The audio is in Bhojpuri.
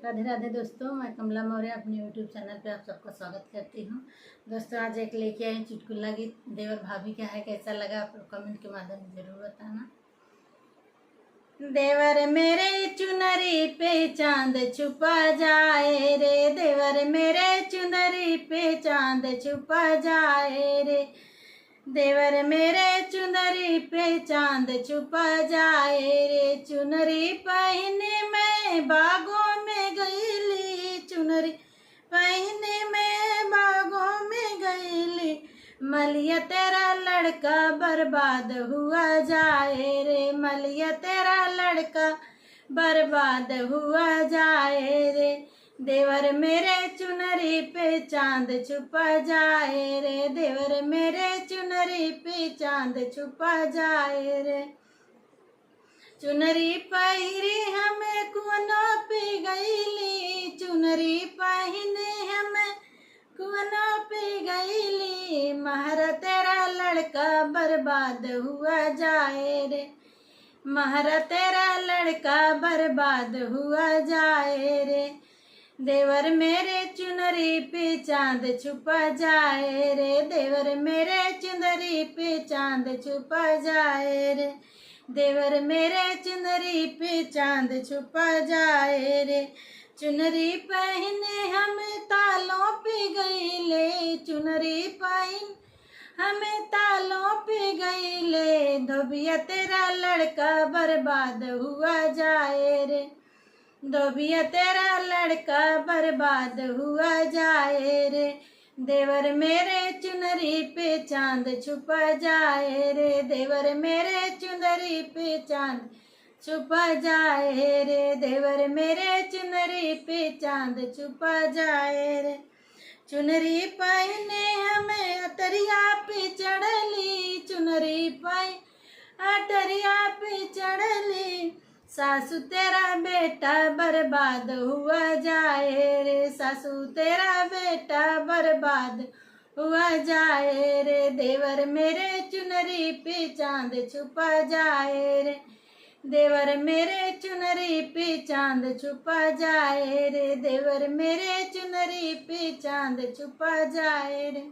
राधे राधे दोस्तों, मैं कमला मौर्य अपने यूट्यूब चैनल पे आप सबका स्वागत करती हूँ। दोस्तों आज एक लेके आई चुटकुला गीत देवर भाभी का है। कैसा लगा आप लोग कमेंट के माध्यम से जरूर बताना। देवर मेरे चुनरी पे चांद छुपा जाए रे, देवर मेरे चुनरी पे चांद छुपा जाए रे, देवर मेरे चुनरी पे चांद छुपा जाए रे। चुनरी पहने मैं बागों में गईली, चुनरी पहने मैं बागों में गईली, मलिया तेरा लड़का बर्बाद हुआ जाए रे, मलिया तेरा लड़का बर्बाद हुआ जाए रे। देवर मेरे चुनरी पे चांद छुपा जाए रे, देवर मेरे चुनरी पे चांद छुपा जाए रे। चुनरी पहिरी हमें कुआं पे गईली, चुनरी पहने हमें कुआं पे गईली, महरा तेरा लड़का बर्बाद हुआ जाए रे, महरा तेरा लड़का बर्बाद हुआ जाए रे। देवर मेरे चुनरी पे चांद छुपा जाए रे, देवर मेरे चुनरी पे चांद छुपा जाए रे, देवर मेरे चुनरी पे चांद छुपा जाए रे। चुनरी पहने हम तालों पे गईले, चुनरी पहन हमें तालों पे गईले, धोबिया तेरा लड़का बर्बाद हुआ जाए रे, धोबिया तेरा लड़का बर्बाद हुआ जाए रे। देवर मेरे चुनरी पे चांद छुपा जाए रे, देवर मेरे चुनरी पे चांद छुपा जाए रे, देवर मेरे चुनरी पे चांद छुपा जाए रे। चुनरी पहने हमें अटरिया पे चढ़ली, चुनरी पहन अटरिया पे चढ़ली, सासू तेरा बेटा बर्बाद हुआ जाए रे, सासू तेरा बेटा बर्बाद हुआ जाए रे। देवर मेरे चुनरी पे चांद छुपा जाए रे, देवर मेरे चुनरी पे चांद छुपा जाए रे, देवर मेरे चुनरी पे चांद छुपा जाए रे।